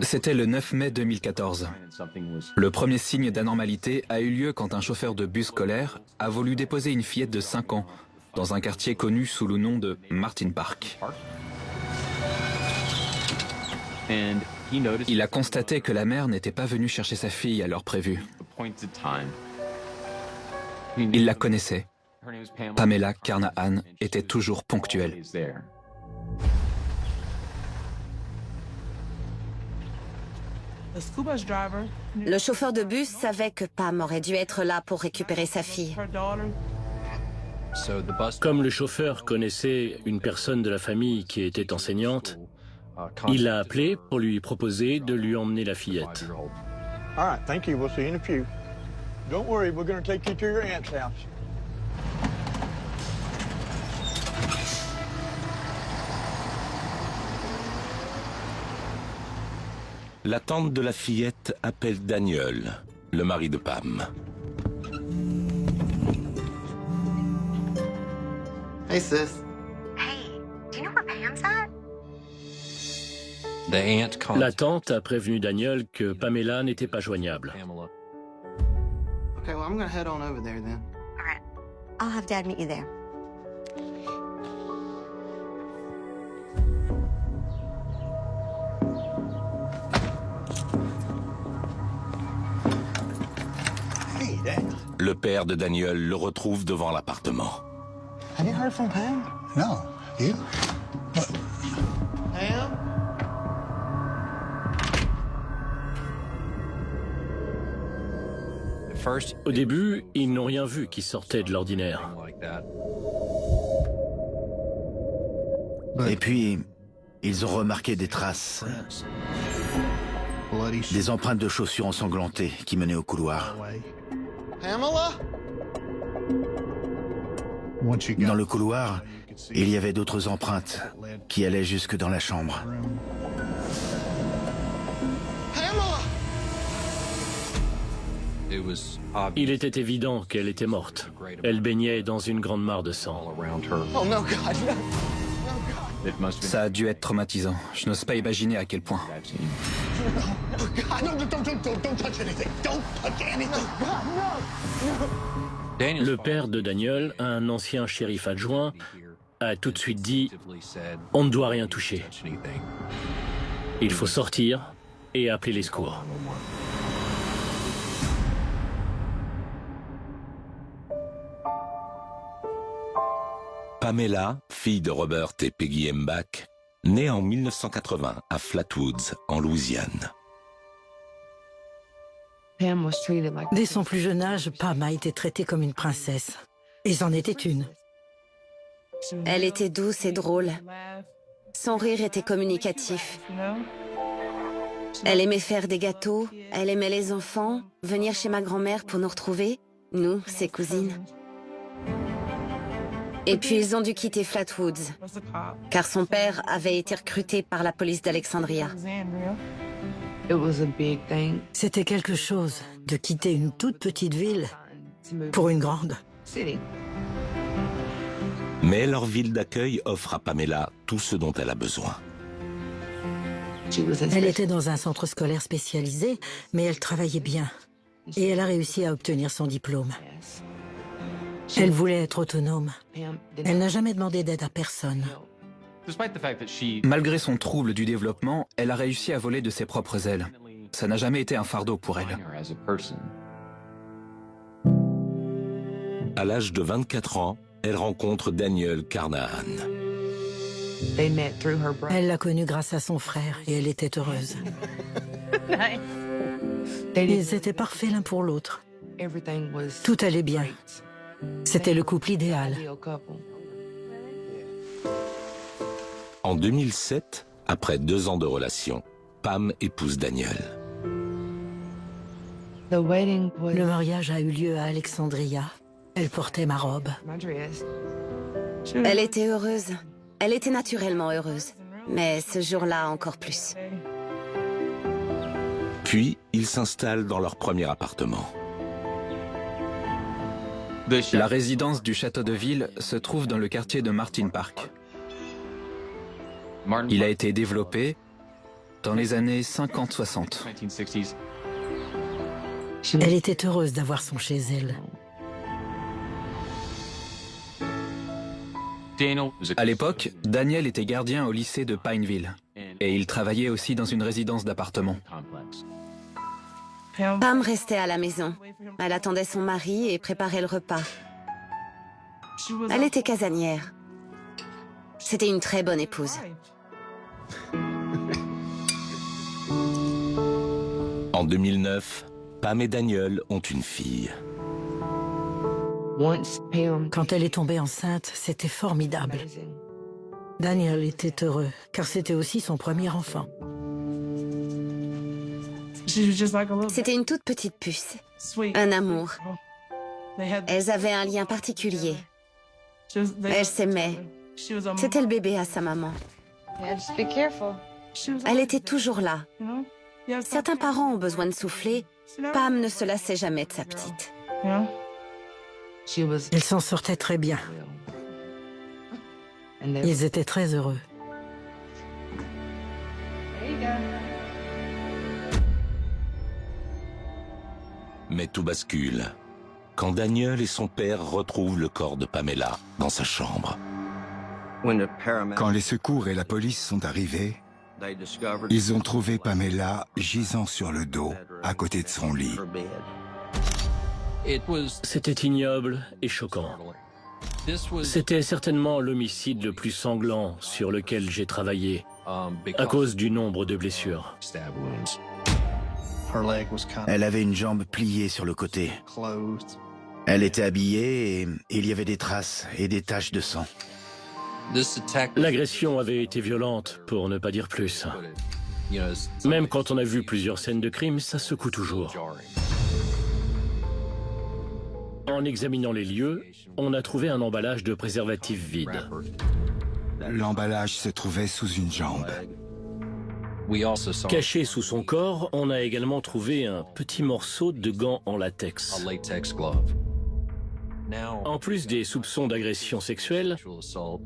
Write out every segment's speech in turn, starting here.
C'était le 9 mai 2014. Le premier signe d'anormalité a eu lieu quand un chauffeur de bus scolaire a voulu déposer une fillette de 5 ans dans un quartier connu sous le nom de Martin Park. Il a constaté que la mère n'était pas venue chercher sa fille à l'heure prévue. Il la connaissait. Pamela Carnahan était toujours ponctuelle. Le chauffeur de bus savait que Pam aurait dû être là pour récupérer sa fille. Comme le chauffeur connaissait une personne de la famille qui était enseignante, il l'a appelé pour lui proposer de lui emmener la fillette. All right, thank you. We'll see you in a few. Don't worry, we're going to take you to your aunt's house. La tante de la fillette appelle Daniel, le mari de Pam. Hey, sis. Hey, do you know where Pam's at? La tante a prévenu Daniel que Pamela n'était pas joignable. Okay, well, I'm gonna head on over there then. All right. I'll have Dad meet you there. Hey, Daniel. Le père de Daniel le retrouve devant l'appartement. Have you heard from Pam? No. You? Pam? Au début, ils n'ont rien vu qui sortait de l'ordinaire. Et puis, ils ont remarqué des traces. Des empreintes de chaussures ensanglantées qui menaient au couloir. Pamela? Dans le couloir, il y avait d'autres empreintes qui allaient jusque dans la chambre. Pamela? Il était évident qu'elle était morte. Elle baignait dans une grande mare de sang. Oh, no, God, no. Ça a dû être traumatisant. Je n'ose pas imaginer à quel point. Oh, God, no, don't touch anything. Don't touch anything. Le père de Daniel, un ancien shérif adjoint, a tout de suite dit « On ne doit rien toucher. Il faut sortir et appeler les secours. » Pamela, fille de Robert et Peggy Mbach, née en 1980 à Flatwoods, en Louisiane. Dès son plus jeune âge, Pam a été traitée comme une princesse. Et c'en était une. Elle était douce et drôle. Son rire était communicatif. Elle aimait faire des gâteaux, elle aimait les enfants, venir chez ma grand-mère pour nous retrouver, nous, ses cousines. Et puis ils ont dû quitter Flatwoods, car son père avait été recruté par la police d'Alexandria. C'était quelque chose de quitter une toute petite ville pour une grande. Mais leur ville d'accueil offre à Pamela tout ce dont elle a besoin. Elle était dans un centre scolaire spécialisé, mais elle travaillait bien. Et elle a réussi à obtenir son diplôme. Elle voulait être autonome. Elle n'a jamais demandé d'aide à personne. Malgré son trouble du développement, elle a réussi à voler de ses propres ailes. Ça n'a jamais été un fardeau pour elle. À l'âge de 24 ans, elle rencontre Daniel Carnahan. Elle l'a connu grâce à son frère et elle était heureuse. Ils étaient parfaits l'un pour l'autre. Tout allait bien. C'était le couple idéal. En 2007, après 2 ans de relation, Pam épouse Daniel. Le mariage a eu lieu à Alexandria. Elle portait ma robe. Elle était heureuse. Elle était naturellement heureuse. Mais ce jour-là, encore plus. Puis, ils s'installent dans leur premier appartement. La résidence du château de ville se trouve dans le quartier de Martin Park. Il a été développé dans les années 50-60. Elle était heureuse d'avoir son chez elle. À l'époque, Daniel était gardien au lycée de Pineville et il travaillait aussi dans une résidence d'appartement. Pam restait à la maison. Elle attendait son mari et préparait le repas. Elle était casanière. C'était une très bonne épouse. En 2009, Pam et Daniel ont une fille. Quand elle est tombée enceinte, c'était formidable. Daniel était heureux, car c'était aussi son premier enfant. C'était une toute petite puce. Un amour. Elles avaient un lien particulier. Elles s'aimaient. C'était le bébé à sa maman. Elle était toujours là. Certains parents ont besoin de souffler. Pam ne se lassait jamais de sa petite. Elle s'en sortait très bien. Ils étaient très heureux. Mais tout bascule quand Daniel et son père retrouvent le corps de Pamela dans sa chambre. Quand les secours et la police sont arrivés, ils ont trouvé Pamela gisant sur le dos, à côté de son lit. C'était ignoble et choquant. C'était certainement l'homicide le plus sanglant sur lequel j'ai travaillé, à cause du nombre de blessures. Elle avait une jambe pliée sur le côté. Elle était habillée et il y avait des traces et des taches de sang. L'agression avait été violente, pour ne pas dire plus. Même quand on a vu plusieurs scènes de crime, ça secoue toujours. En examinant les lieux, on a trouvé un emballage de préservatif vide. L'emballage se trouvait sous une jambe. Caché sous son corps, on a également trouvé un petit morceau de gant en latex. En plus des soupçons d'agression sexuelle,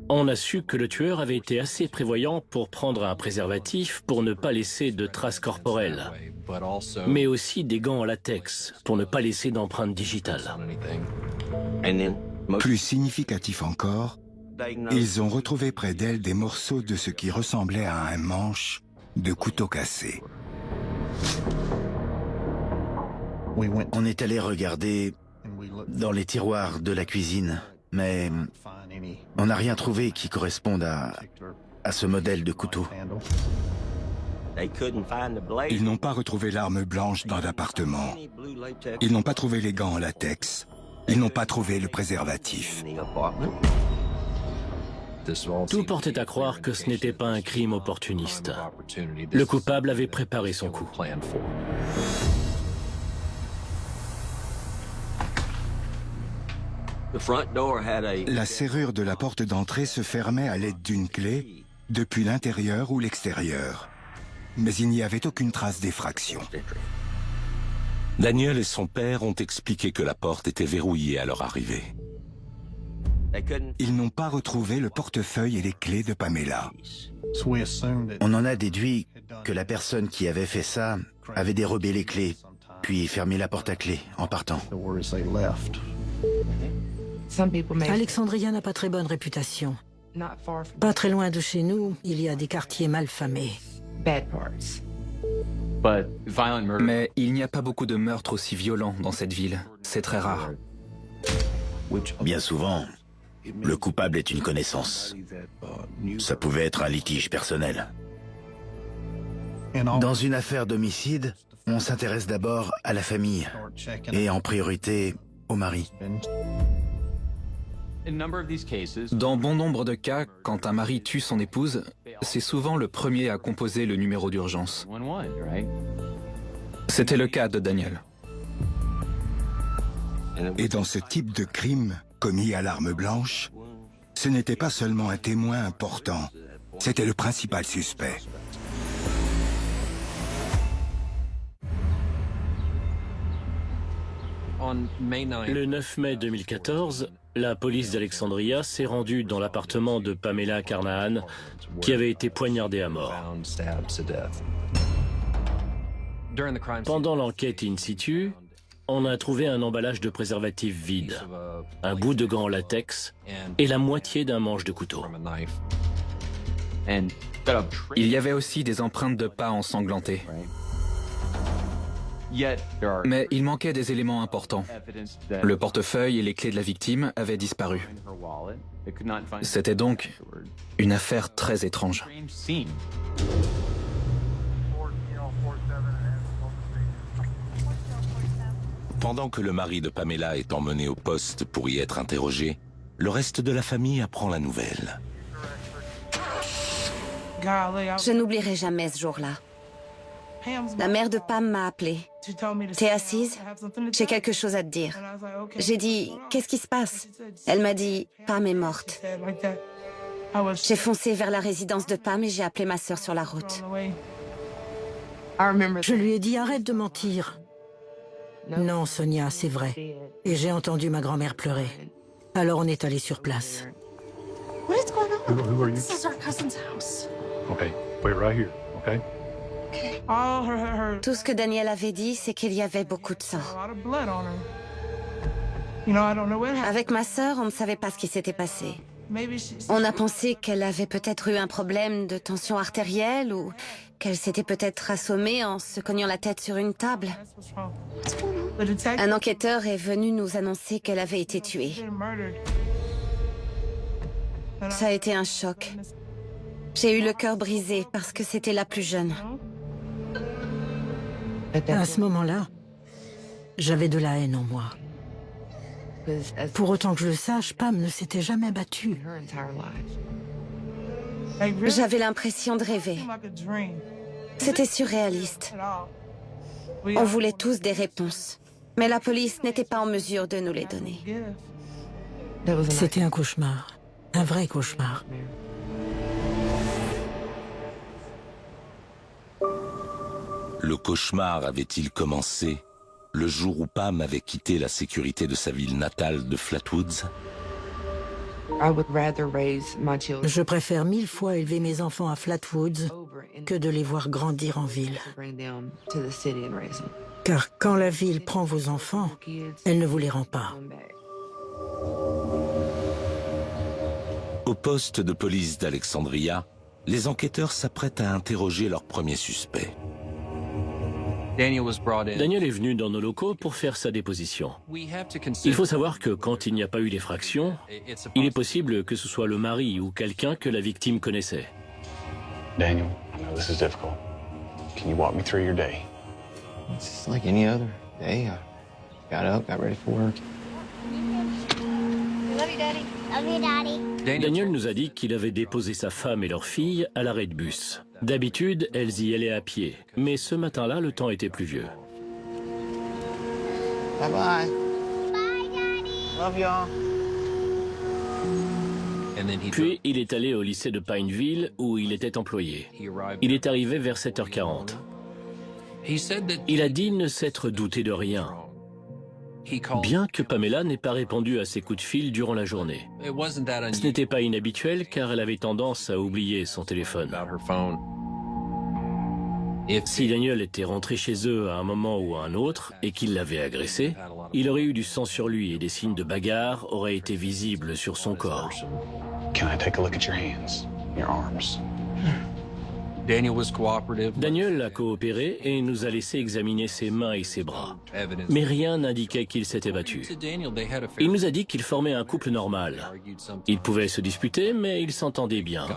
on a su que le tueur avait été assez prévoyant pour prendre un préservatif pour ne pas laisser de traces corporelles, mais aussi des gants en latex pour ne pas laisser d'empreintes digitales. Plus significatif encore, ils ont retrouvé près d'elle des morceaux de ce qui ressemblait à un manche de couteau cassé. On est allé regarder dans les tiroirs de la cuisine, mais on n'a rien trouvé qui corresponde à ce modèle de couteau. Ils n'ont pas retrouvé l'arme blanche dans l'appartement. Ils n'ont pas trouvé les gants en latex. Ils n'ont pas trouvé le préservatif. Tout portait à croire que ce n'était pas un crime opportuniste. Le coupable avait préparé son coup. La serrure de la porte d'entrée se fermait à l'aide d'une clé depuis l'intérieur ou l'extérieur. Mais il n'y avait aucune trace d'effraction. Daniel et son père ont expliqué que la porte était verrouillée à leur arrivée. Ils n'ont pas retrouvé le portefeuille et les clés de Pamela. On en a déduit que la personne qui avait fait ça avait dérobé les clés, puis fermé la porte à clé en partant. Alexandria n'a pas très bonne réputation. Pas très loin de chez nous, il y a des quartiers mal famés. Mais il n'y a pas beaucoup de meurtres aussi violents dans cette ville. C'est très rare. Bien souvent, le coupable est une connaissance. Ça pouvait être un litige personnel. Dans une affaire d'homicide, on s'intéresse d'abord à la famille et en priorité au mari. Dans bon nombre de cas, quand un mari tue son épouse, c'est souvent le premier à composer le numéro d'urgence. C'était le cas de Daniel. Et dans ce type de crime commis à l'arme blanche, ce n'était pas seulement un témoin important, c'était le principal suspect. Le 9 mai 2014, la police d'Alexandria s'est rendue dans l'appartement de Pamela Carnahan, qui avait été poignardée à mort. Pendant l'enquête in situ, on a trouvé un emballage de préservatif vide, un bout de gant en latex et la moitié d'un manche de couteau. Il y avait aussi des empreintes de pas ensanglantées. Mais il manquait des éléments importants. Le portefeuille et les clés de la victime avaient disparu. C'était donc une affaire très étrange. Pendant que le mari de Pamela est emmené au poste pour y être interrogé, le reste de la famille apprend la nouvelle. Je n'oublierai jamais ce jour-là. La mère de Pam m'a appelée. T'es assise? J'ai quelque chose à te dire. J'ai dit, qu'est-ce qui se passe? Elle m'a dit, Pam est morte. J'ai foncé vers la résidence de Pam et j'ai appelé ma sœur sur la route. Je lui ai dit, arrête de mentir. Non, Sonia, c'est vrai. Et j'ai entendu ma grand-mère pleurer. Alors on est allé sur place. What is going on? Who are you? This is our cousin's house. Okay, wait right here, okay? Tout ce que Daniel avait dit, c'est qu'il y avait beaucoup de sang. Avec ma sœur, on ne savait pas ce qui s'était passé. On a pensé qu'elle avait peut-être eu un problème de tension artérielle ou qu'elle s'était peut-être assommée en se cognant la tête sur une table. Un enquêteur est venu nous annoncer qu'elle avait été tuée. Ça a été un choc. J'ai eu le cœur brisé parce que c'était la plus jeune. À ce moment-là, j'avais de la haine en moi. Pour autant que je le sache, Pam ne s'était jamais battue. J'avais l'impression de rêver. C'était surréaliste. On voulait tous des réponses, mais la police n'était pas en mesure de nous les donner. C'était un cauchemar, un vrai cauchemar. Le cauchemar avait-il commencé le jour où Pam avait quitté la sécurité de sa ville natale de Flatwoods? Je préfère 1000 fois élever mes enfants à Flatwoods que de les voir grandir en ville. Car quand la ville prend vos enfants, elle ne vous les rend pas. Au poste de police d'Alexandria, les enquêteurs s'apprêtent à interroger leur premier suspect. Daniel est venu dans nos locaux pour faire sa déposition. Il faut savoir que quand il n'y a pas eu d'effraction, il est possible que ce soit le mari ou quelqu'un que la victime connaissait. Daniel, I know this is difficult. Can you walk me through your day? It's just like any other day. I got up, got ready for work. Love you, Daddy. Love you, Daddy. Daniel nous a dit qu'il avait déposé sa femme et leur fille à l'arrêt de bus. D'habitude, elles y allaient à pied, mais ce matin-là, le temps était pluvieux. Bye bye. Bye, Daddy. Love y'all. Puis, il est allé au lycée de Pineville, où il était employé. Il est arrivé vers 7h40. Il a dit ne s'être douté de rien, bien que Pamela n'ait pas répondu à ses coups de fil durant la journée. Ce n'était pas inhabituel, car elle avait tendance à oublier son téléphone. Si Daniel était rentré chez eux à un moment ou à un autre, et qu'il l'avait agressé, il aurait eu du sang sur lui et des signes de bagarre auraient été visibles sur son corps. Can I take a look at your hands, your arms? Daniel a coopéré et nous a laissé examiner ses mains et ses bras. Mais rien n'indiquait qu'il s'était battu. Il nous a dit qu'il formait un couple normal. Ils pouvaient se disputer, mais ils s'entendaient bien.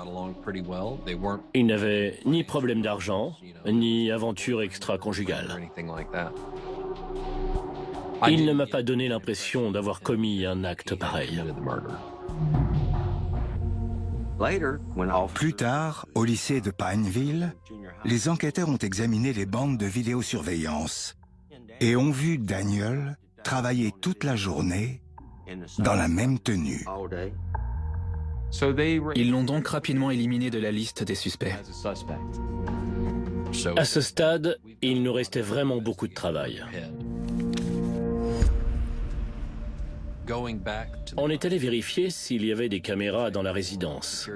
Ils n'avaient ni problème d'argent, ni aventure extra-conjugale. Il ne m'a pas donné l'impression d'avoir commis un acte pareil. Plus tard, au lycée de Pineville, les enquêteurs ont examiné les bandes de vidéosurveillance et ont vu Daniel travailler toute la journée dans la même tenue. Ils l'ont donc rapidement éliminé de la liste des suspects. À ce stade, il nous restait vraiment beaucoup de travail. On est allé vérifier s'il y avait des caméras dans la résidence.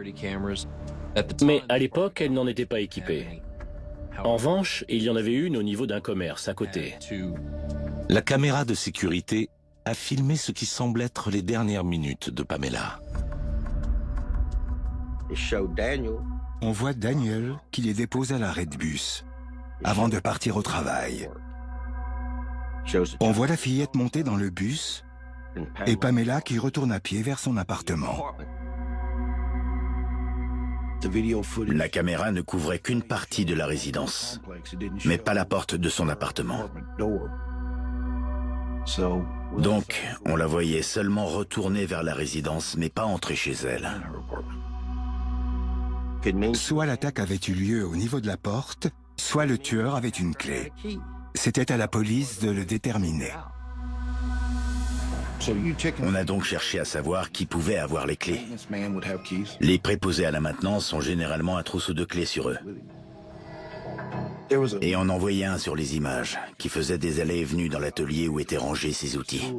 Mais à l'époque, elles n'en étaient pas équipées. En revanche, il y en avait une au niveau d'un commerce à côté. La caméra de sécurité a filmé ce qui semble être les dernières minutes de Pamela. On voit Daniel qui les dépose à l'arrêt de bus, avant de partir au travail. On voit la fillette monter dans le bus et Pamela qui retourne à pied vers son appartement. La caméra ne couvrait qu'une partie de la résidence, mais pas la porte de son appartement. Donc, on la voyait seulement retourner vers la résidence, mais pas entrer chez elle. Soit l'attaque avait eu lieu au niveau de la porte, soit le tueur avait une clé. C'était à la police de le déterminer. On a donc cherché à savoir qui pouvait avoir les clés. Les préposés à la maintenance ont généralement un trousseau de clés sur eux. Et on en voyait un sur les images, qui faisait des allées et venues dans l'atelier où étaient rangés ses outils.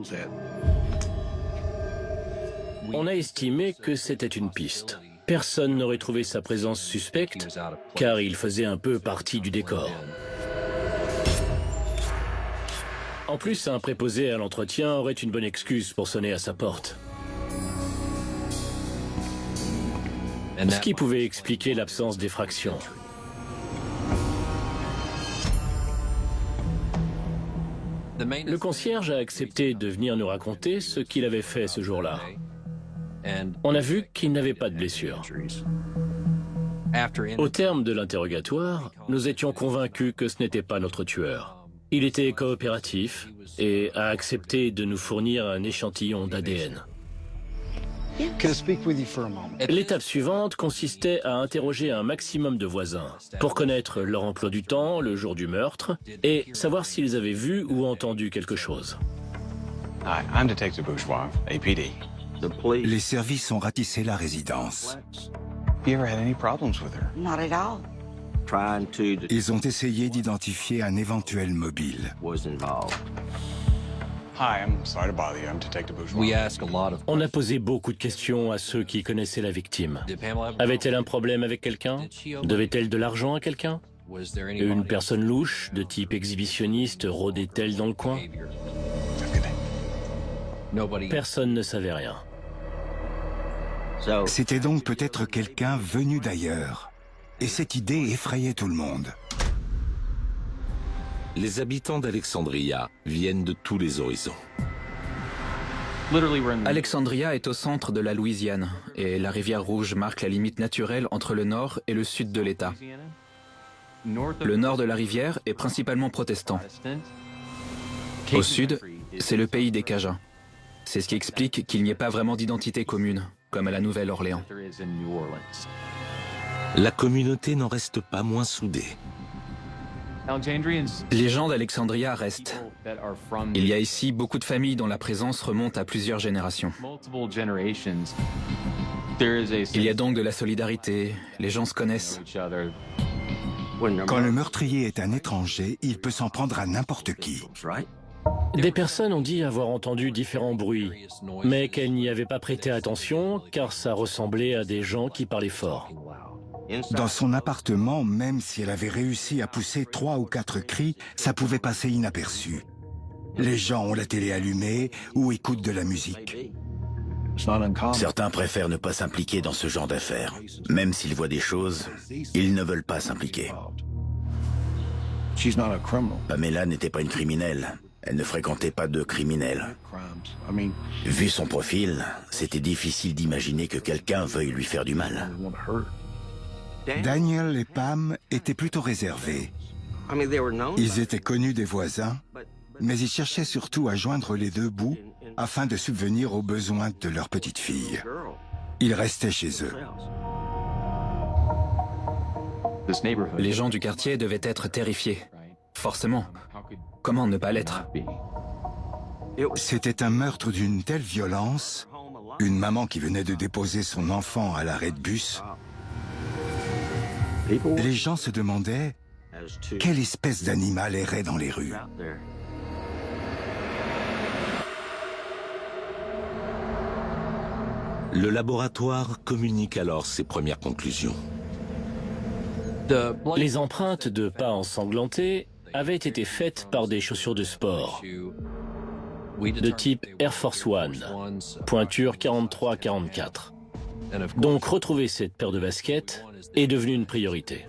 On a estimé que c'était une piste. Personne n'aurait trouvé sa présence suspecte, car il faisait un peu partie du décor. En plus, un préposé à l'entretien aurait une bonne excuse pour sonner à sa porte. Ce qui pouvait expliquer l'absence d'effraction. Le concierge a accepté de venir nous raconter ce qu'il avait fait ce jour-là. On a vu qu'il n'avait pas de blessure. Au terme de l'interrogatoire, nous étions convaincus que ce n'était pas notre tueur. Il était coopératif et a accepté de nous fournir un échantillon d'ADN. L'étape suivante consistait à interroger un maximum de voisins pour connaître leur emploi du temps, le jour du meurtre, et savoir s'ils avaient vu ou entendu quelque chose. Hi, I'm Detective Bourgeois, APD. Les services ont ratissé la résidence. You ever had any problems with her? Not at all. Ils ont essayé d'identifier un éventuel mobile. Hi, I'm sorry to bother you. I'm Detective Bourgeois. On a posé beaucoup de questions à ceux qui connaissaient la victime. Avait-elle un problème avec quelqu'un? Devait-elle de l'argent à quelqu'un? Une personne louche, de type exhibitionniste, rôdait-elle dans le coin? Personne ne savait rien. C'était donc peut-être quelqu'un venu d'ailleurs. Et cette idée effrayait tout le monde. Les habitants d'Alexandria viennent de tous les horizons. Alexandria est au centre de la Louisiane et la rivière Rouge marque la limite naturelle entre le nord et le sud de l'État. Le nord de la rivière est principalement protestant. Au sud, c'est le pays des Cajuns. C'est ce qui explique qu'il n'y ait pas vraiment d'identité commune, comme à la Nouvelle-Orléans. La communauté n'en reste pas moins soudée. Les gens d'Alexandria restent. Il y a ici beaucoup de familles dont la présence remonte à plusieurs générations. Il y a donc de la solidarité, les gens se connaissent. Quand le meurtrier est un étranger, il peut s'en prendre à n'importe qui. Des personnes ont dit avoir entendu différents bruits, mais qu'elles n'y avaient pas prêté attention car ça ressemblait à des gens qui parlaient fort. Dans son appartement, même si elle avait réussi à pousser 3 ou 4 cris, ça pouvait passer inaperçu. Les gens ont la télé allumée ou écoutent de la musique. Certains préfèrent ne pas s'impliquer dans ce genre d'affaires. Même s'ils voient des choses, ils ne veulent pas s'impliquer. Pamela n'était pas une criminelle. Elle ne fréquentait pas de criminels. Vu son profil, c'était difficile d'imaginer que quelqu'un veuille lui faire du mal. Daniel et Pam étaient plutôt réservés. Ils étaient connus des voisins, mais ils cherchaient surtout à joindre les deux bouts afin de subvenir aux besoins de leur petite fille. Ils restaient chez eux. Les gens du quartier devaient être terrifiés. Forcément. Comment ne pas l'être? C'était un meurtre d'une telle violence, une maman qui venait de déposer son enfant à l'arrêt de bus. Les gens se demandaient quelle espèce d'animal errait dans les rues. Le laboratoire communique alors ses premières conclusions. Les empreintes de pas ensanglantés avaient été faites par des chaussures de sport de type Air Force One, pointure 43-44. Donc retrouver cette paire de baskets est devenu une priorité.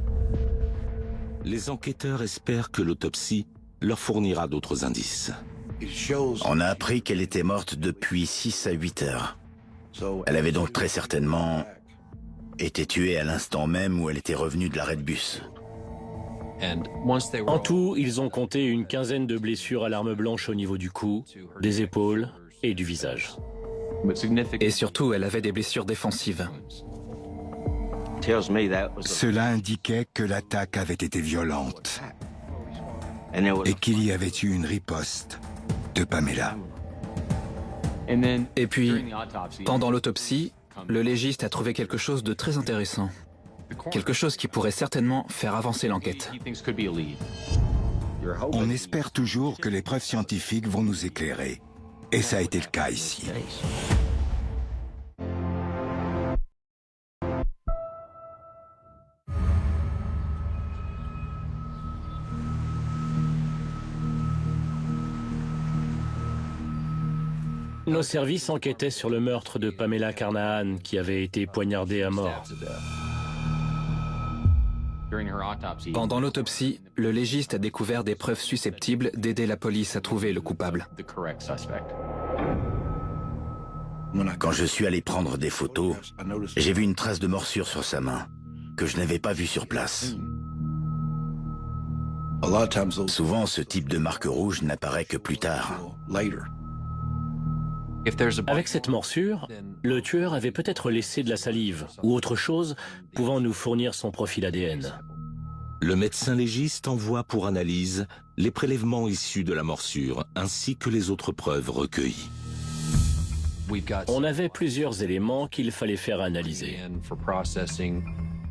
Les enquêteurs espèrent que l'autopsie leur fournira d'autres indices. On a appris qu'elle était morte depuis 6 à 8 heures. Elle avait donc très certainement été tuée à l'instant même où elle était revenue de l'arrêt de bus. En tout, ils ont compté une quinzaine de blessures à l'arme blanche au niveau du cou, des épaules et du visage. Et surtout, elle avait des blessures défensives. Cela indiquait que l'attaque avait été violente et qu'il y avait eu une riposte de Pamela. Et puis, pendant l'autopsie, le légiste a trouvé quelque chose de très intéressant. Quelque chose qui pourrait certainement faire avancer l'enquête. On espère toujours que les preuves scientifiques vont nous éclairer. Et ça a été le cas ici. Nos services enquêtaient sur le meurtre de Pamela Carnahan qui avait été poignardée à mort. Pendant l'autopsie, le légiste a découvert des preuves susceptibles d'aider la police à trouver le coupable. Quand je suis allé prendre des photos, j'ai vu une trace de morsure sur sa main, que je n'avais pas vue sur place. Souvent, ce type de marque rouge n'apparaît que plus tard. Avec cette morsure, le tueur avait peut-être laissé de la salive ou autre chose pouvant nous fournir son profil ADN. Le médecin légiste envoie pour analyse les prélèvements issus de la morsure ainsi que les autres preuves recueillies. On avait plusieurs éléments qu'il fallait faire analyser.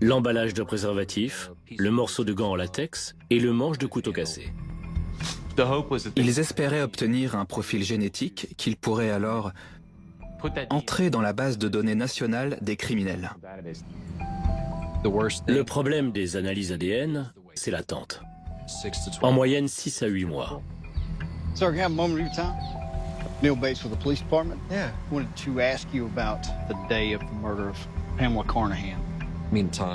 L'emballage de préservatif, le morceau de gant en latex et le manche de couteau cassé. Ils espéraient obtenir un profil génétique qu'ils pourraient alors entrer dans la base de données nationale des criminels. Le problème des analyses ADN, c'est l'attente. En moyenne 6 à 8 mois. Sir, can I have a moment of your time? Neil Bates with the police department. Yeah. Wanted to ask you about the day of the murder of Pamela Carnahan.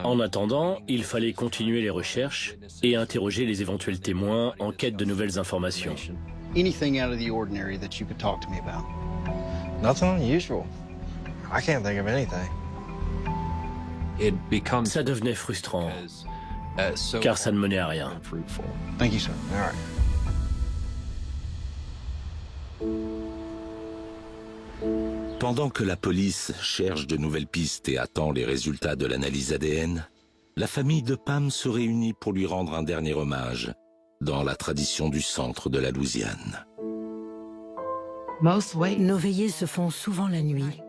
En attendant, il fallait continuer les recherches et interroger les éventuels témoins en quête de nouvelles informations. Anything out of the ordinary that you could talk to me about? Nothing unusual. I can't think of anything. Ça devenait frustrant, car ça ne menait à rien. Thank you, sir. All right. Pendant que la police cherche de nouvelles pistes et attend les résultats de l'analyse ADN, la famille de Pam se réunit pour lui rendre un dernier hommage, dans la tradition du centre de la Louisiane. Nos veillées se font souvent la nuit.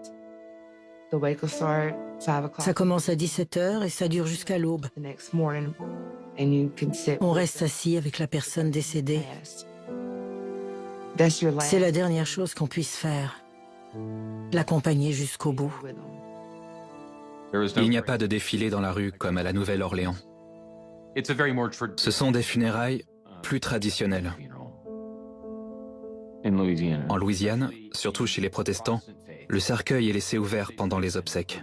Ça commence à 17h et ça dure jusqu'à l'aube. On reste assis avec la personne décédée. C'est la dernière chose qu'on puisse faire. L'accompagner jusqu'au bout. Il n'y a pas de défilé dans la rue comme à la Nouvelle-Orléans. Ce sont des funérailles plus traditionnelles. En Louisiane, surtout chez les protestants, le cercueil est laissé ouvert pendant les obsèques.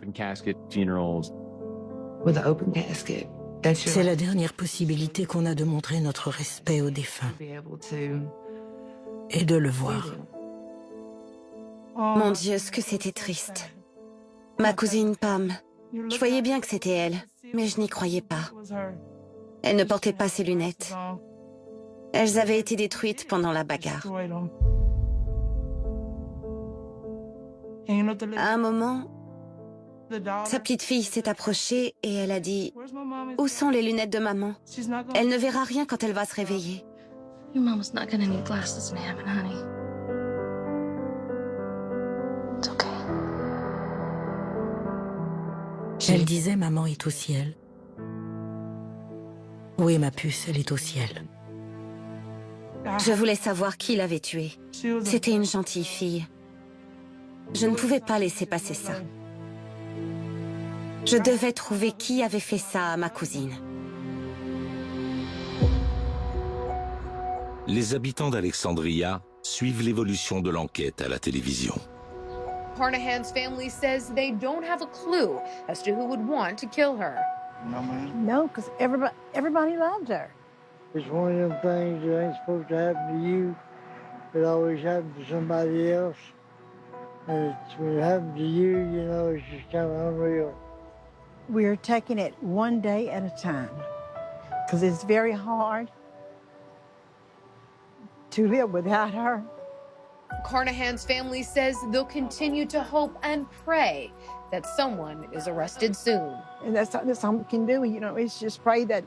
C'est la dernière possibilité qu'on a de montrer notre respect aux défunts et de le voir. Mon Dieu, ce que c'était triste. Ma cousine Pam, je voyais bien que c'était elle, mais je n'y croyais pas. Elle ne portait pas ses lunettes. Elles avaient été détruites pendant la bagarre. À un moment, sa petite fille s'est approchée et elle a dit « Où sont les lunettes de maman? Elle ne verra rien quand elle va se réveiller. » Your mama's not gonna need glasses in heaven, honey. It's okay. Elle disait « Maman est au ciel ». Oui, ma puce, elle est au ciel. Je voulais savoir qui l'avait tuée. C'était une gentille fille. Je ne pouvais pas laisser passer ça. Je devais trouver qui avait fait ça à ma cousine. Les habitants d'Alexandria suivent l'évolution de l'enquête à la télévision. Carnahan's family says they don't have a clue as to who would want to kill her. No, man. No, because everybody loves her. It's one of them things that ain't supposed to happen to you. It always happens to somebody else. And when it happens to you, you know, it's just kind of unreal. We're taking it one day at a time. Because it's very hard to live without her. Carnahan's family says they'll continue to hope and pray that someone is arrested soon. And that's all we can do, you know, is just pray that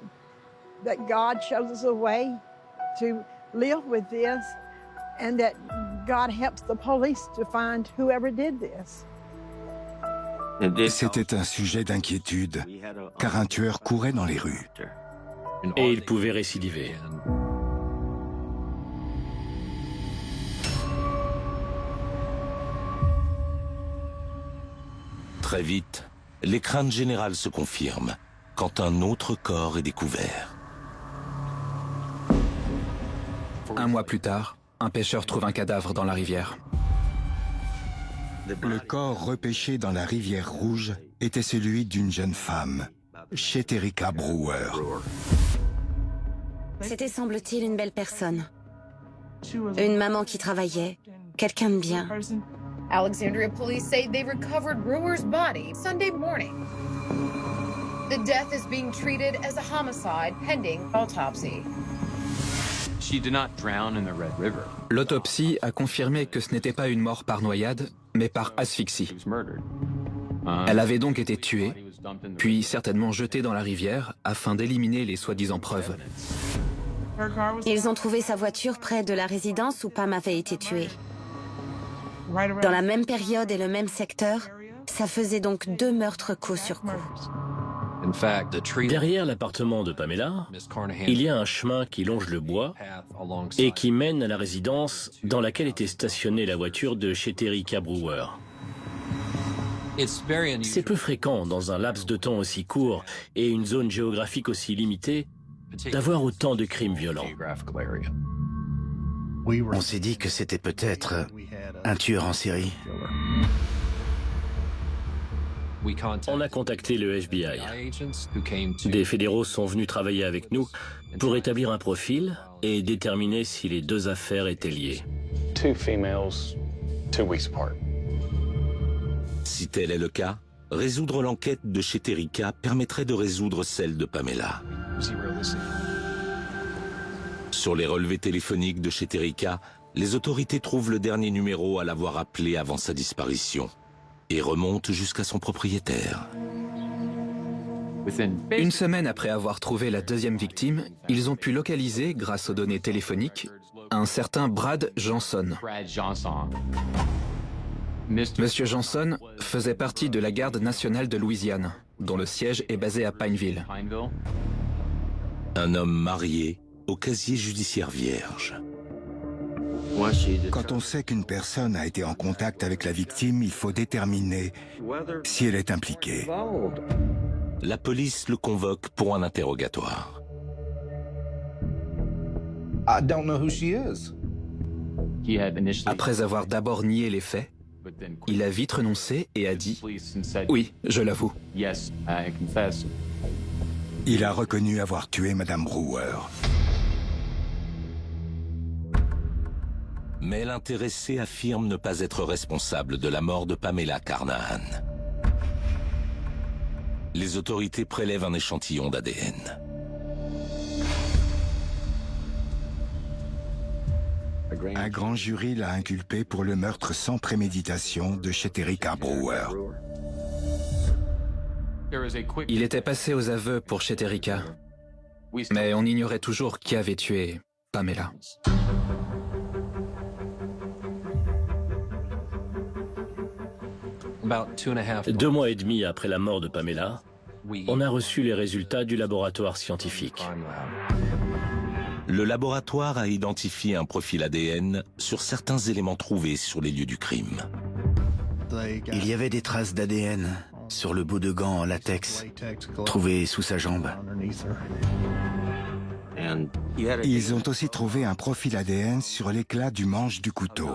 God shows us a way to live with this and that God helps the police to find whoever did this. C'était un sujet d'inquiétude, car un tueur courait dans les rues. Et il pouvait récidiver. Très vite, les craintes générales se confirment quand un autre corps est découvert. Un mois plus tard, un pêcheur trouve un cadavre dans la rivière. Le corps repêché dans la rivière Rouge était celui d'une jeune femme, Sheterica Brewer. C'était, semble-t-il, une belle personne. Une maman qui travaillait, quelqu'un de bien. Alexandria police say they recovered Brewer's body Sunday morning. The death is being treated as a homicide pending autopsy. She did not drown in the Red River. L'autopsie a confirmé que ce n'était pas une mort par noyade, mais par asphyxie. Elle avait donc été tuée, puis certainement jetée dans la rivière afin d'éliminer les soi-disant preuves. Ils ont trouvé sa voiture près de la résidence où Pam avait été tuée. Dans la même période et le même secteur, ça faisait donc 2 meurtres coup sur coup. Derrière l'appartement de Pamela, il y a un chemin qui longe le bois et qui mène à la résidence dans laquelle était stationnée la voiture de Sheterica Brewer. C'est peu fréquent dans un laps de temps aussi court et une zone géographique aussi limitée d'avoir autant de crimes violents. On s'est dit que c'était peut-être un tueur en série. On a contacté le FBI. Des fédéraux sont venus travailler avec nous pour établir un profil et déterminer si les 2 affaires étaient liées. 2 females, 2 weeks apart. Si tel est le cas, résoudre l'enquête de Sheterica permettrait de résoudre celle de Pamela. Sur les relevés téléphoniques de Sheterica, les autorités trouvent le dernier numéro à l'avoir appelé avant sa disparition et remontent jusqu'à son propriétaire. Une semaine après avoir trouvé la 2e victime, ils ont pu localiser, grâce aux données téléphoniques, un certain Brad Johnson. Monsieur Johnson faisait partie de la Garde nationale de Louisiane, dont le siège est basé à Pineville. Un homme marié au casier judiciaire vierge. Quand on sait qu'une personne a été en contact avec la victime, il faut déterminer si elle est impliquée. La police le convoque pour un interrogatoire. Après avoir d'abord nié les faits, il a vite renoncé et a dit « Oui, je l'avoue ». Il a reconnu avoir tué Madame Brewer. Mais l'intéressé affirme ne pas être responsable de la mort de Pamela Carnahan. Les autorités prélèvent un échantillon d'ADN. Un grand jury l'a inculpé pour le meurtre sans préméditation de Sheterica Brewer. Il était passé aux aveux pour Sheterica, mais on ignorait toujours qui avait tué Pamela. 2 mois et demi après la mort de Pamela, on a reçu les résultats du laboratoire scientifique. Le laboratoire a identifié un profil ADN sur certains éléments trouvés sur les lieux du crime. Il y avait des traces d'ADN sur le bout de gants en latex trouvé sous sa jambe. Ils ont aussi trouvé un profil ADN sur l'éclat du manche du couteau.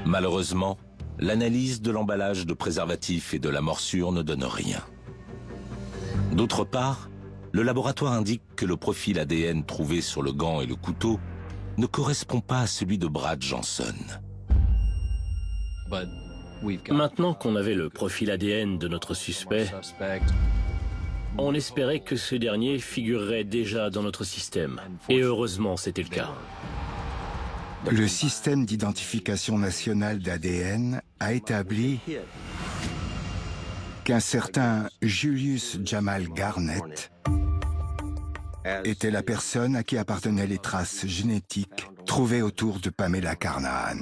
Malheureusement, l'analyse de l'emballage de préservatifs et de la morsure ne donne rien. D'autre part, le laboratoire indique que le profil ADN trouvé sur le gant et le couteau ne correspond pas à celui de Brad Johnson. Maintenant qu'on avait le profil ADN de notre suspect, on espérait que ce dernier figurerait déjà dans notre système. Et heureusement, c'était le cas. Le système d'identification nationale d'ADN a établi qu'un certain Julius Jamal Garnett était la personne à qui appartenaient les traces génétiques trouvées autour de Pamela Carnahan.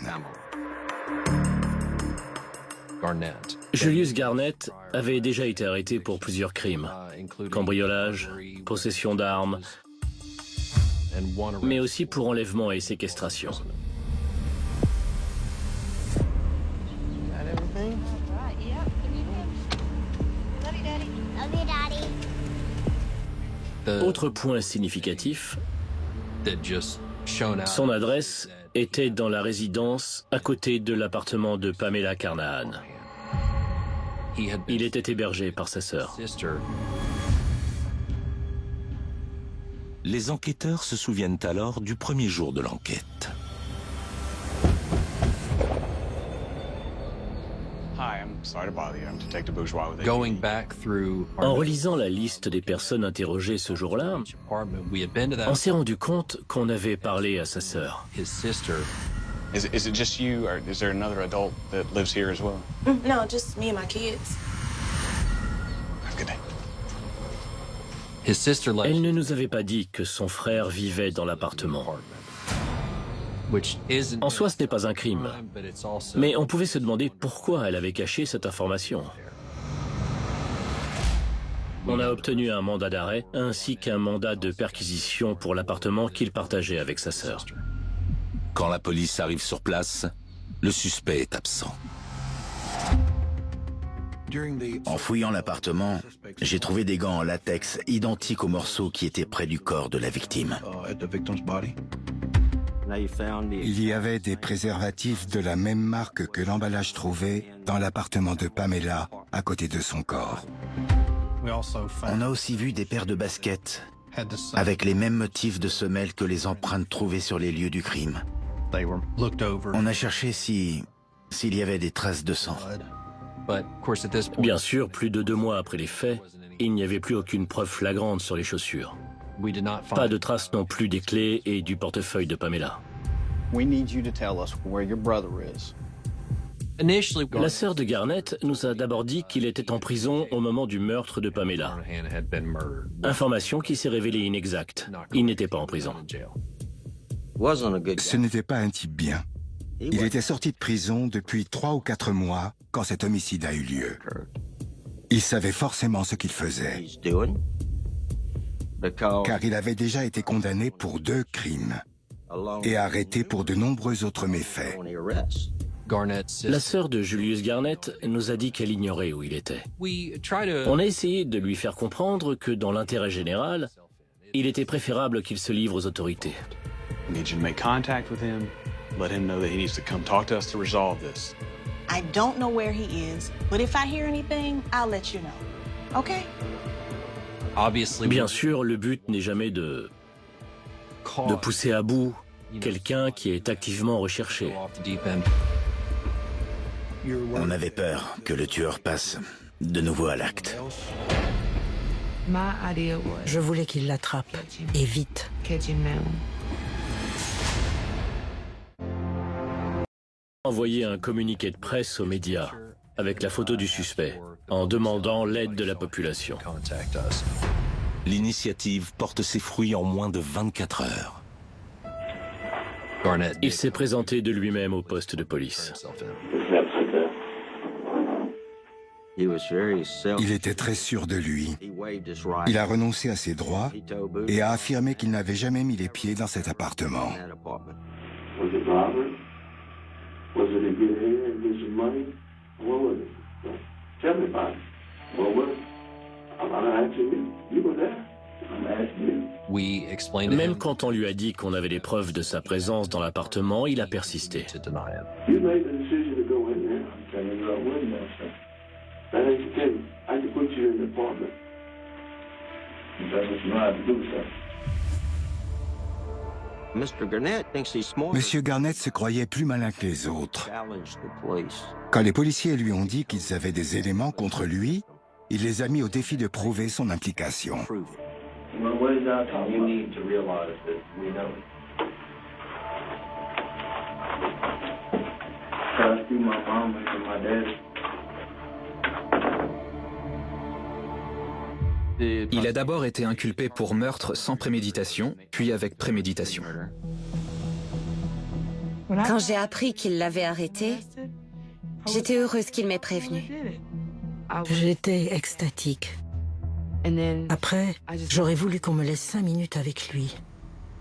Julius Garnett avait déjà été arrêté pour plusieurs crimes. Cambriolage, possession d'armes, mais aussi pour enlèvement et séquestration. Autre point significatif, son adresse était dans la résidence à côté de l'appartement de Pamela Carnahan. Il était hébergé par sa sœur. Les enquêteurs se souviennent alors du premier jour de l'enquête. En relisant la liste des personnes interrogées ce jour-là, on s'est rendu compte qu'on avait parlé à sa sœur. Is it just you, or is there another adult that lives here as well? No, just me and my kids. Have a good day. Elle ne nous avait pas dit que son frère vivait dans l'appartement. En soi, ce n'est pas un crime, mais on pouvait se demander pourquoi elle avait caché cette information. On a obtenu un mandat d'arrêt ainsi qu'un mandat de perquisition pour l'appartement qu'il partageait avec sa sœur. Quand la police arrive sur place, le suspect est absent. En fouillant l'appartement, j'ai trouvé des gants en latex identiques aux morceaux qui étaient près du corps de la victime. Il y avait des préservatifs de la même marque que l'emballage trouvé dans l'appartement de Pamela, à côté de son corps. On a aussi vu des paires de baskets avec les mêmes motifs de semelles que les empreintes trouvées sur les lieux du crime. On a cherché s'il y avait des traces de sang. Bien sûr, plus de 2 mois après les faits, il n'y avait plus aucune preuve flagrante sur les chaussures. Pas de traces non plus des clés et du portefeuille de Pamela. La sœur de Garnett nous a d'abord dit qu'il était en prison au moment du meurtre de Pamela. Information qui s'est révélée inexacte. Il n'était pas en prison. Ce n'était pas un type bien. Il était sorti de prison depuis 3 ou 4 mois quand cet homicide a eu lieu. Il savait forcément ce qu'il faisait, car il avait déjà été condamné pour 2 crimes et arrêté pour de nombreux autres méfaits. La sœur de Julius Garnett nous a dit qu'elle ignorait où il était. On a essayé de lui faire comprendre que dans l'intérêt général, il était préférable qu'il se livre aux autorités. Let him know that he needs to come talk to us to resolve this. I don't know where he is, but if I hear anything, I'll let you know. Okay? Bien sûr, le but n'est jamais de pousser à bout quelqu'un qui est activement recherché. On avait peur que le tueur passe de nouveau à l'acte. Je voulais qu'il l'attrape, et vite. Envoyer un communiqué de presse aux médias avec la photo du suspect en demandant l'aide de la population. L'initiative porte ses fruits en moins de 24 heures. Il s'est présenté de lui-même au poste de police. Il était très sûr de lui. Il a renoncé à ses droits et a affirmé qu'il n'avait jamais mis les pieds dans cet appartement. Was it to get here and get some money? What was it? Tell me. Même quand on lui a dit qu'on avait des preuves de sa présence dans l'appartement, il a persisté. Monsieur Garnett se croyait plus malin que les autres. Quand les policiers lui ont dit qu'ils avaient des éléments contre lui, il les a mis au défi de prouver son implication. Il a d'abord été inculpé pour meurtre sans préméditation, puis avec préméditation. Quand j'ai appris qu'il l'avait arrêté, j'étais heureuse qu'il m'ait prévenue. J'étais extatique. Après, j'aurais voulu qu'on me laisse 5 minutes avec lui,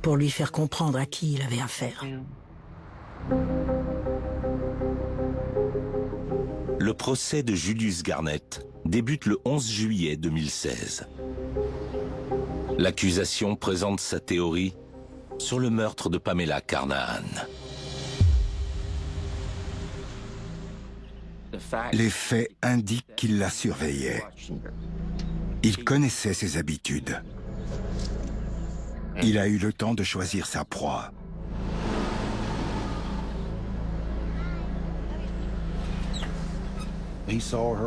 pour lui faire comprendre à qui il avait affaire. Le procès de Julius Garnett débute le 11 juillet 2016. L'accusation présente sa théorie sur le meurtre de Pamela Carnahan. Les faits indiquent qu'il la surveillait. Il connaissait ses habitudes. Il a eu le temps de choisir sa proie.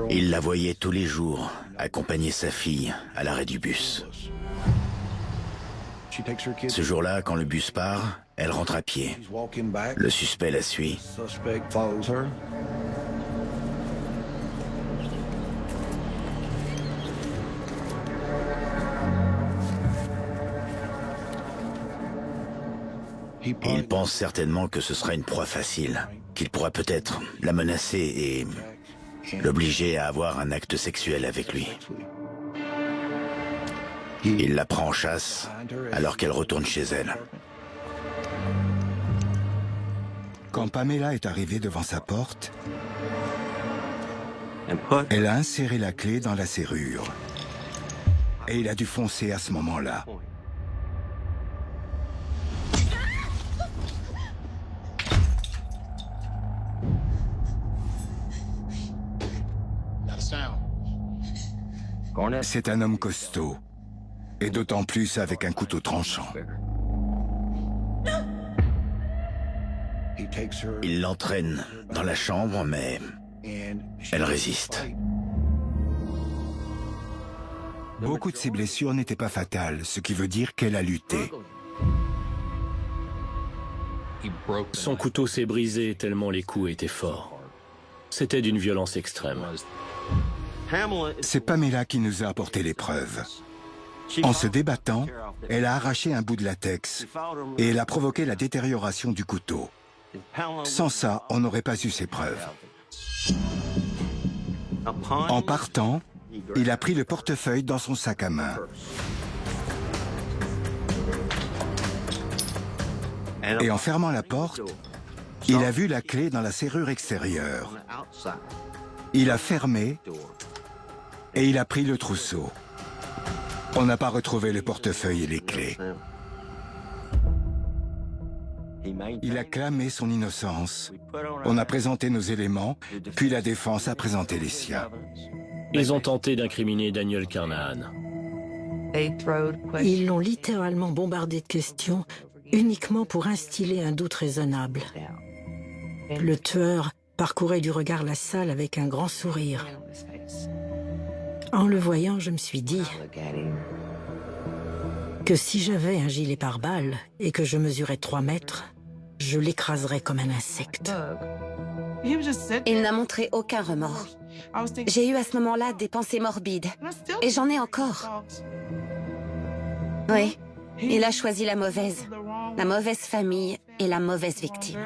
Il la voyait tous les jours, accompagner sa fille à l'arrêt du bus. Ce jour-là, quand le bus part, elle rentre à pied. Le suspect la suit. Il pense certainement que ce sera une proie facile, qu'il pourra peut-être la menacer et l'obliger à avoir un acte sexuel avec lui. Il la prend en chasse alors qu'elle retourne chez elle. Quand Pamela est arrivée devant sa porte, elle a inséré la clé dans la serrure. Et il a dû foncer à ce moment-là. C'est un homme costaud, et d'autant plus avec un couteau tranchant. Il l'entraîne dans la chambre, mais elle résiste. Beaucoup de ses blessures n'étaient pas fatales, ce qui veut dire qu'elle a lutté. Son couteau s'est brisé tellement les coups étaient forts. C'était d'une violence extrême. C'est Pamela qui nous a apporté les preuves. En se débattant, elle a arraché un bout de latex et elle a provoqué la détérioration du couteau. Sans ça, on n'aurait pas eu ces preuves. En partant, il a pris le portefeuille dans son sac à main. Et en fermant la porte, il a vu la clé dans la serrure extérieure. Il a fermé et il a pris le trousseau. On n'a pas retrouvé le portefeuille et les clés. Il a clamé son innocence. On a présenté nos éléments, puis la défense a présenté les siens. Ils ont tenté d'incriminer Daniel Carnahan. Ils l'ont littéralement bombardé de questions uniquement pour instiller un doute raisonnable. Le tueur parcourait du regard la salle avec un grand sourire. En le voyant, je me suis dit que si j'avais un gilet pare-balles et que je mesurais 3 mètres, je l'écraserais comme un insecte. Il n'a montré aucun remords. J'ai eu à ce moment-là des pensées morbides. Et j'en ai encore. Oui, il a choisi la mauvaise famille et la mauvaise victime.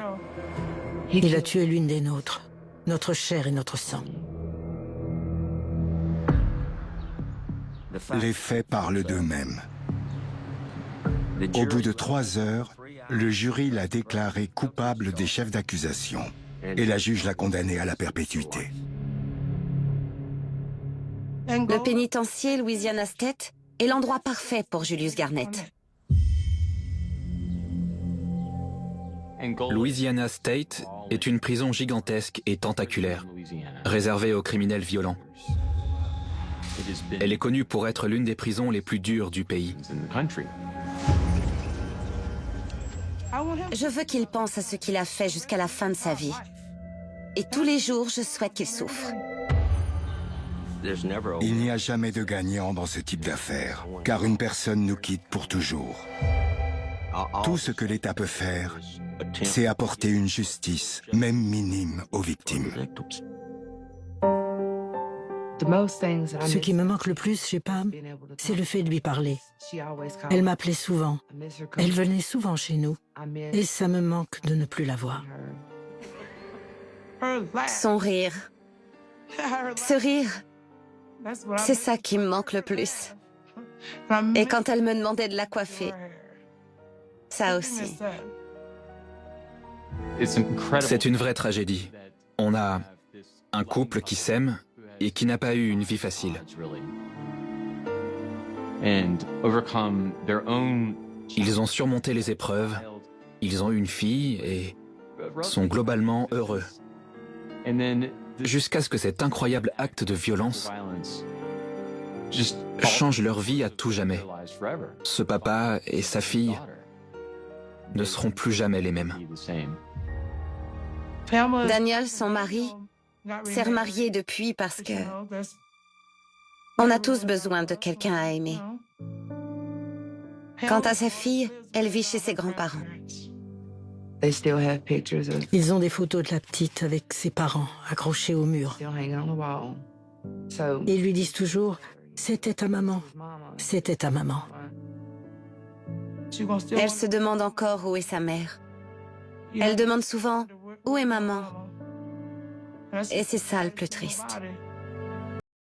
Il a tué l'une des nôtres, notre chair et notre sang. Les faits parlent d'eux-mêmes. Au bout de 3 heures, le jury l'a déclaré coupable des chefs d'accusation et la juge l'a condamné à la perpétuité. Le pénitencier Louisiana State est l'endroit parfait pour Julius Garnett. Louisiana State est une prison gigantesque et tentaculaire, réservée aux criminels violents. Elle est connue pour être l'une des prisons les plus dures du pays. Je veux qu'il pense à ce qu'il a fait jusqu'à la fin de sa vie. Et tous les jours, je souhaite qu'il souffre. Il n'y a jamais de gagnant dans ce type d'affaires, car une personne nous quitte pour toujours. Tout ce que l'État peut faire, c'est apporter une justice, même minime, aux victimes. Ce qui me manque le plus chez Pam, c'est le fait de lui parler. Elle m'appelait souvent. Elle venait souvent chez nous. Et ça me manque de ne plus la voir. Son rire. Ce rire, c'est ça qui me manque le plus. Et quand elle me demandait de la coiffer, ça aussi. C'est une vraie tragédie. On a un couple qui s'aime et qui n'a pas eu une vie facile. Ils ont surmonté les épreuves, ils ont eu une fille et sont globalement heureux. Jusqu'à ce que cet incroyable acte de violence change leur vie à tout jamais. Ce papa et sa fille ne seront plus jamais les mêmes. Daniel, son mari, s'est remarié depuis parce que on a tous besoin de quelqu'un à aimer. Quant à sa fille, elle vit chez ses grands-parents. Ils ont des photos de la petite avec ses parents accrochés au mur. Ils lui disent toujours « C'était ta maman, c'était ta maman ». Elle se demande encore où est sa mère. Elle demande souvent « Où est maman ?» Et c'est ça le plus triste.